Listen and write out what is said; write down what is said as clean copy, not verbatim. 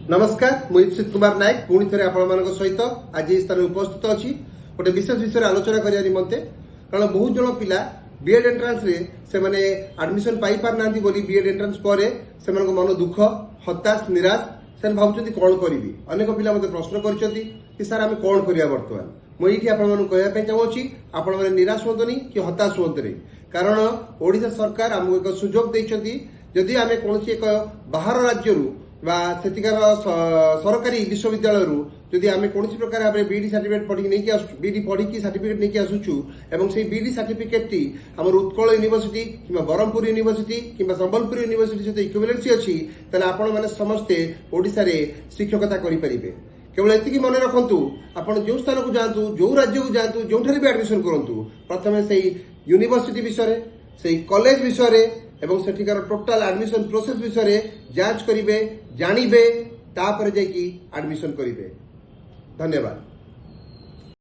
नमस्कार मुईप्सित कुमार नायक पुणी थे आपण सहित आज स्थान उपस्थित अच्छी गोटे विशेष विषय आलोचना करने निमंते कारण बहुत जन पिला बीएड एंट्रांस रे से माने एडमिशन पाई पार नांती बोली बीएड एंट्रांस परे से मन दुख हताश निराश से भावुं कौन करी अनेक पिला मते प्रश्न करछंती कि सर आम कौन करिया वर्तमान मुझे कहवाई चाहूँगी आपण मैंने निराश हुंतनी कि हताश हुंतनी कारण ओडिशा सरकार आमको एक सुजोग देइछंती जदि आम कौन एक बाहर राज्य सेठिकार सरकारी विश्वविद्यालय जदि आम कौन प्रकार भाव बीडी सर्टिफिकेट पढ़ी बीडी पढ़ी सर्टिफिकेट नहीं आसुचु एवं से बीडी सर्टिफिकेट टी आम उत्कल यूनिवर्सिटी कि ब्रह्मपुर यूनिवर्सिटी कि संबलपुर यूनिवर्सिटी सहित इक्विवेलेंसी अच्छी ताले आपण मैंने समस्ते ओडिशा रे शिक्षकता करें केवल एति मन रखु आपड़ जो स्थान को जातु जो राज्य को जातु जो भी एडमिशन करूँ प्रथम से यूनिवर्सिटी विषय से कॉलेज विषय एवं सेठिकार टोटाल एडमिशन प्रोसेस विषय जांच करेंगे जानवे तापर जाकि एडमिशन करेंगे। धन्यवाद।